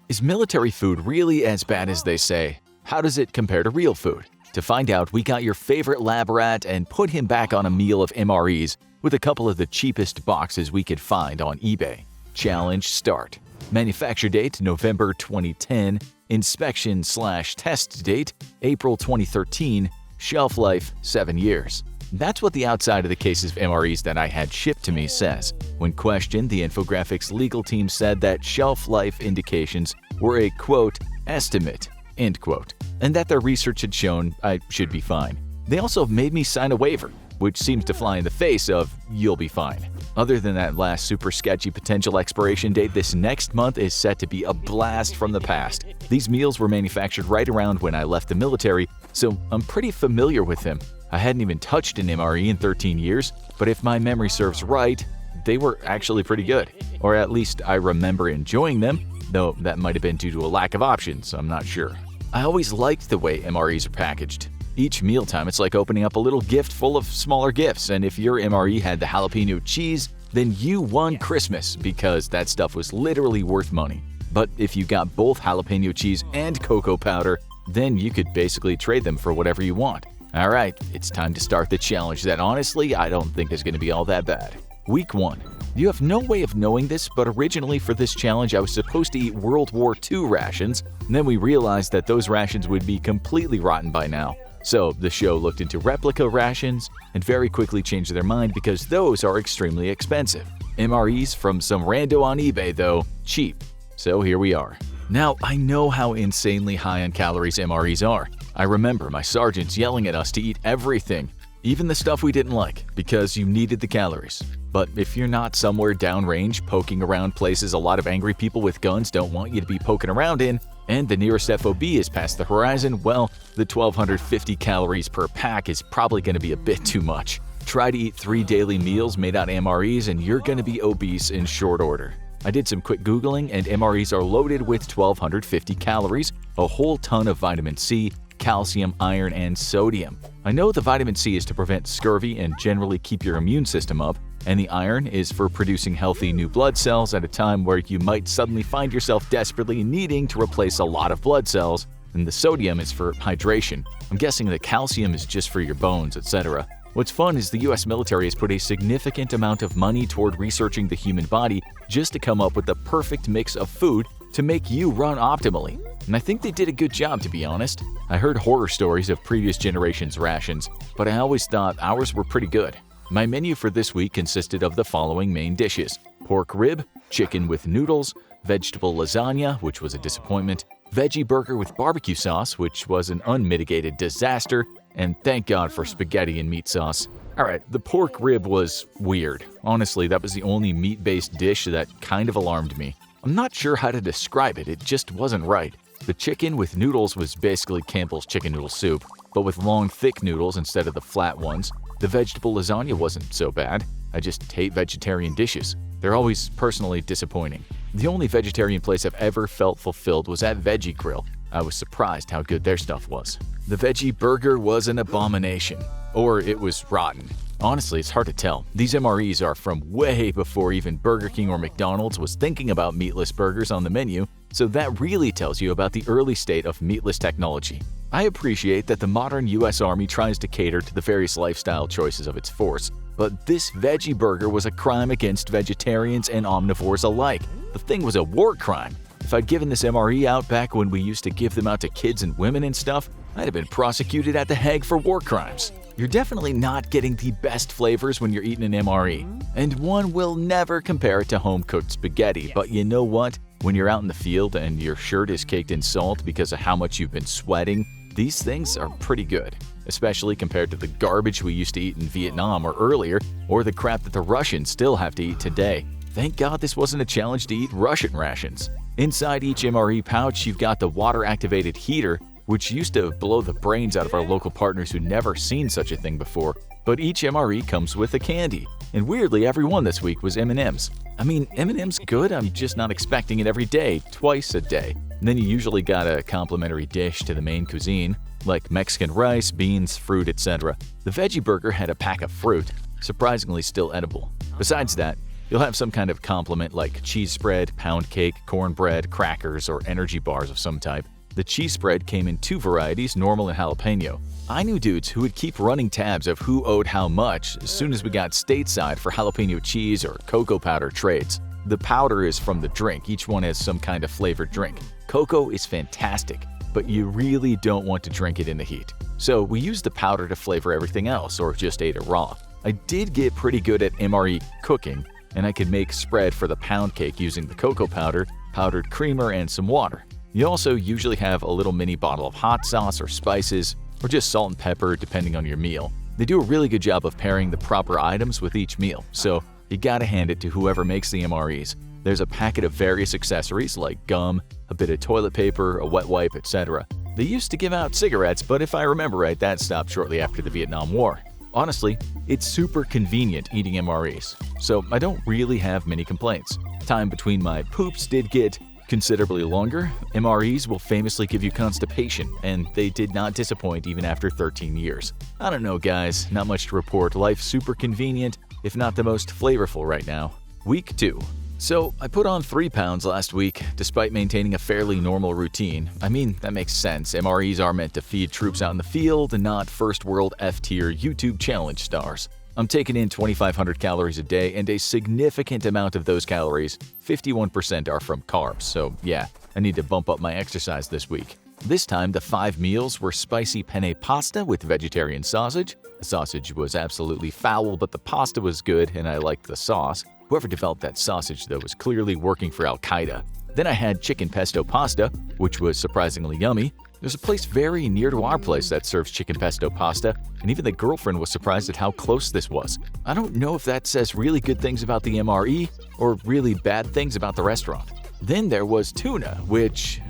Is military food really as bad as they say? How does it compare to real food? To find out, we got your favorite lab rat and put him back on a meal of MREs with a couple of the cheapest boxes we could find on eBay. Challenge start. Manufacture date November 2010. Inspection/test date April 2013. Shelf life 7 years. That's what the outside of the cases of MREs that I had shipped to me says. When questioned, the infographics legal team said that shelf life indications were a, quote, estimate, end quote, and that their research had shown I should be fine. They also made me sign a waiver, which seems to fly in the face of you'll be fine. Other than that last super sketchy potential expiration date, this next month is set to be a blast from the past. These meals were manufactured right around when I left the military, so I'm pretty familiar with them. I hadn't even touched an MRE in 13 years, but if my memory serves right, they were actually pretty good. Or at least I remember enjoying them, though that might have been due to a lack of options, I'm not sure. I always liked the way MREs are packaged. Each mealtime, it's like opening up a little gift full of smaller gifts, and if your MRE had the jalapeno cheese, then you won Christmas because that stuff was literally worth money. But if you got both jalapeno cheese and cocoa powder, then you could basically trade them for whatever you want. Alright, it's time to start the challenge that honestly I don't think is going to be all that bad. Week 1. You have no way of knowing this, but originally for this challenge I was supposed to eat World War II rations, and then we realized that those rations would be completely rotten by now. So the show looked into replica rations and very quickly changed their mind because those are extremely expensive. MREs from some rando on eBay though, cheap. So here we are. Now I know how insanely high on calories MREs are. I remember my sergeants yelling at us to eat everything, even the stuff we didn't like, because you needed the calories. But if you're not somewhere downrange poking around places a lot of angry people with guns don't want you to be poking around in, and the nearest FOB is past the horizon, well, the 1,250 calories per pack is probably going to be a bit too much. Try to eat 3 daily meals made out of MREs and you're going to be obese in short order. I did some quick Googling and MREs are loaded with 1,250 calories, a whole ton of vitamin C, calcium, iron, and sodium. I know the vitamin C is to prevent scurvy and generally keep your immune system up, and the iron is for producing healthy new blood cells at a time where you might suddenly find yourself desperately needing to replace a lot of blood cells, and the sodium is for hydration. I'm guessing the calcium is just for your bones, etc. What's fun is the US military has put a significant amount of money toward researching the human body just to come up with the perfect mix of food to make you run optimally. And I think they did a good job, to be honest. I heard horror stories of previous generations' rations, but I always thought ours were pretty good. My menu for this week consisted of the following main dishes: pork rib, chicken with noodles, vegetable lasagna, which was a disappointment, veggie burger with barbecue sauce, which was an unmitigated disaster, and thank God for spaghetti and meat sauce. Alright, the pork rib was weird. Honestly, that was the only meat-based dish that kind of alarmed me. I'm not sure how to describe it, it just wasn't right. The chicken with noodles was basically Campbell's chicken noodle soup, but with long, thick noodles instead of the flat ones. The vegetable lasagna wasn't so bad. I just hate vegetarian dishes. They're always personally disappointing. The only vegetarian place I've ever felt fulfilled was at Veggie Grill. I was surprised how good their stuff was. The veggie burger was an abomination. Or it was rotten. Honestly, it's hard to tell. These MREs are from way before even Burger King or McDonald's was thinking about meatless burgers on the menu, so that really tells you about the early state of meatless technology. I appreciate that the modern US Army tries to cater to the various lifestyle choices of its force, but this veggie burger was a crime against vegetarians and omnivores alike. The thing was a war crime. If I'd given this MRE out back when we used to give them out to kids and women and stuff, I'd have been prosecuted at The Hague for war crimes. You're definitely not getting the best flavors when you're eating an MRE, and one will never compare it to home-cooked spaghetti, but you know what? When you're out in the field and your shirt is caked in salt because of how much you've been sweating, these things are pretty good, especially compared to the garbage we used to eat in Vietnam or earlier, or the crap that the Russians still have to eat today. Thank God this wasn't a challenge to eat Russian rations. Inside each MRE pouch, you've got the water-activated heater, which used to blow the brains out of our local partners who'd never seen such a thing before. But each MRE comes with a candy, and weirdly every one this week was M&M's. I mean, M&M's good, I'm just not expecting it every day, twice a day. And then you usually got a complimentary dish to the main cuisine, like Mexican rice, beans, fruit, etc. The veggie burger had a pack of fruit, surprisingly still edible. Besides that, You'll have some kind of complement like cheese spread, pound cake, cornbread, crackers, or energy bars of some type. The cheese spread came in 2 varieties, normal and jalapeno. I knew dudes who would keep running tabs of who owed how much as soon as we got stateside for jalapeno cheese or cocoa powder trades. The powder is from the drink, each one has some kind of flavored drink. Cocoa is fantastic, but you really don't want to drink it in the heat. So we used the powder to flavor everything else or just ate it raw. I did get pretty good at MRE cooking, and I could make spread for the pound cake using the cocoa powder, powdered creamer, and some water. You also usually have a little mini bottle of hot sauce or spices, or just salt and pepper depending on your meal. They do a really good job of pairing the proper items with each meal, so you gotta hand it to whoever makes the MREs. There's a packet of various accessories like gum, a bit of toilet paper, a wet wipe, etc. They used to give out cigarettes, but if I remember right, that stopped shortly after the Vietnam War. Honestly, it's super convenient eating MREs, so I don't really have many complaints. Time between my poops did get considerably longer. MREs will famously give you constipation, and they did not disappoint even after 13 years. I don't know, guys, not much to report. Life's super convenient, if not the most flavorful right now. Week 2. So, I put on 3 pounds last week, despite maintaining a fairly normal routine. I mean, that makes sense. MREs are meant to feed troops out in the field and not first world F-tier YouTube challenge stars. I'm taking in 2,500 calories a day, and a significant amount of those calories, 51%, are from carbs. So yeah, I need to bump up my exercise this week. This time, the 5 meals were spicy penne pasta with vegetarian sausage. The sausage was absolutely foul, but the pasta was good, and I liked the sauce. Whoever developed that sausage, though, was clearly working for Al-Qaeda. Then I had chicken pesto pasta, which was surprisingly yummy. There's a place very near to our place that serves chicken pesto pasta, and even the girlfriend was surprised at how close this was. I don't know if that says really good things about the MRE or really bad things about the restaurant. Then there was tuna, which,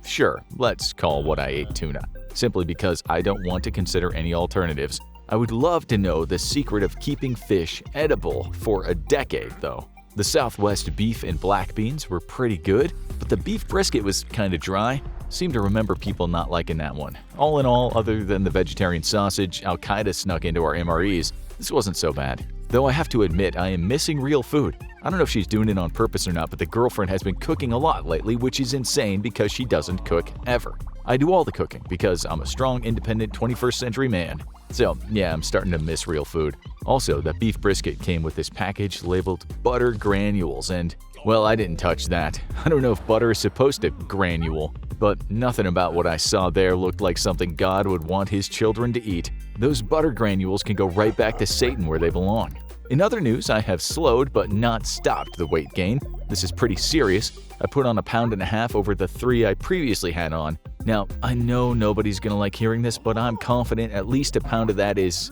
sure, let's call what I ate tuna, simply because I don't want to consider any alternatives. I would love to know the secret of keeping fish edible for a decade, though. The Southwest beef and black beans were pretty good, but the beef brisket was kinda dry. Seem to remember people not liking that one. All in all, other than the vegetarian sausage Al-Qaeda snuck into our MREs, this wasn't so bad. Though I have to admit, I am missing real food. I don't know if she's doing it on purpose or not, but the girlfriend has been cooking a lot lately, which is insane because she doesn't cook ever. I do all the cooking because I'm a strong, independent 21st century man. So yeah, I'm starting to miss real food. Also, that beef brisket came with this package labeled butter granules, and well, I didn't touch that. I don't know if butter is supposed to granule, but nothing about what I saw there looked like something God would want his children to eat. Those butter granules can go right back to Satan where they belong. In other news, I have slowed but not stopped the weight gain. This is pretty serious. I put on 1.5 pounds over the 3 I previously had on. Now, I know nobody's gonna like hearing this, but I'm confident at least 1 pound of that is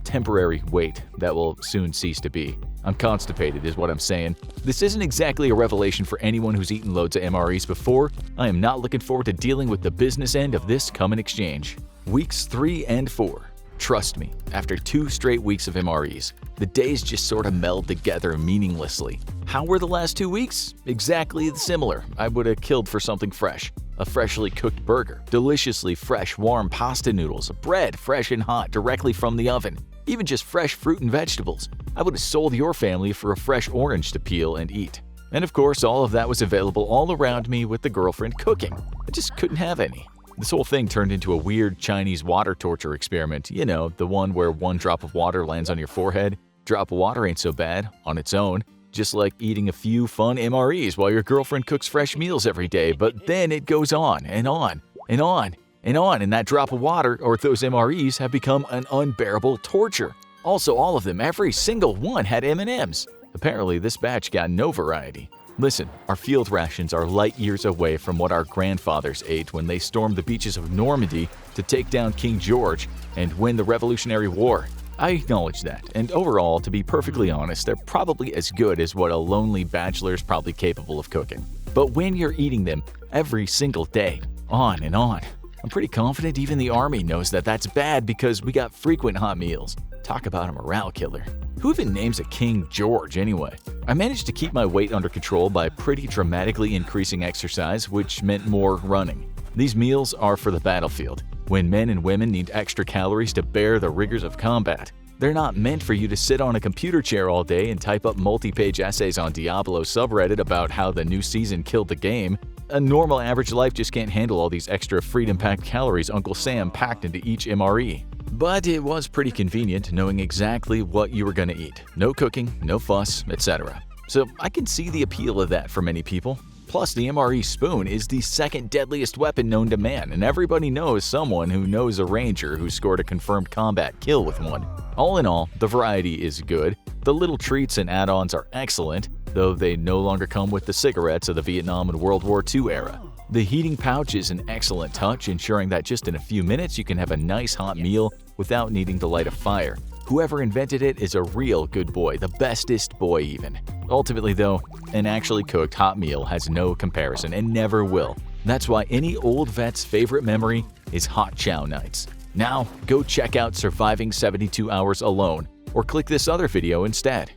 temporary weight that will soon cease to be. I'm constipated is what I'm saying. This isn't exactly a revelation for anyone who's eaten loads of MREs before. I am not looking forward to dealing with the business end of this coming exchange. Weeks 3 and 4. Trust me, after 2 straight weeks of MREs, the days just sort of meld together meaninglessly. How were the last 2 weeks? Exactly similar. I would have killed for something fresh. A freshly cooked burger, deliciously fresh warm pasta noodles, bread fresh and hot directly from the oven, even just fresh fruit and vegetables. I would have sold your family for a fresh orange to peel and eat. And of course, all of that was available all around me with the girlfriend cooking. I just couldn't have any. This whole thing turned into a weird Chinese water torture experiment. You know, the one where 1 drop of water lands on your forehead. Drop of water ain't so bad on its own. Just like eating a few fun MREs while your girlfriend cooks fresh meals every day, but then it goes on and on and on and on, and that drop of water or those MREs have become an unbearable torture. Also, all of them, every single one had M&Ms. Apparently, this batch got no variety. Listen, our field rations are light years away from what our grandfathers ate when they stormed the beaches of Normandy to take down King George and win the Revolutionary War. I acknowledge that, and overall, to be perfectly honest, they're probably as good as what a lonely bachelor is probably capable of cooking. But when you're eating them every single day, on and on, I'm pretty confident even the army knows that that's bad because we got frequent hot meals. Talk about a morale killer. Who even names a King George anyway? I managed to keep my weight under control by pretty dramatically increasing exercise, which meant more running. These meals are for the battlefield, when men and women need extra calories to bear the rigors of combat. They're not meant for you to sit on a computer chair all day and type up multi-page essays on Diablo subreddit about how the new season killed the game. A normal average life just can't handle all these extra freedom-packed calories Uncle Sam packed into each MRE. But it was pretty convenient knowing exactly what you were going to eat. No cooking, no fuss, etc. So I can see the appeal of that for many people. Plus, the MRE spoon is the second deadliest weapon known to man, and everybody knows someone who knows a ranger who scored a confirmed combat kill with one. All in all, the variety is good. The little treats and add-ons are excellent, though they no longer come with the cigarettes of the Vietnam and World War II era. The heating pouch is an excellent touch, ensuring that just in a few minutes you can have a nice hot meal without needing to light a fire. Whoever invented it is a real good boy, the bestest boy even. Ultimately though, an actually cooked hot meal has no comparison and never will. That's why any old vet's favorite memory is hot chow nights. Now, go check out Surviving 72 Hours Alone, or click this other video instead.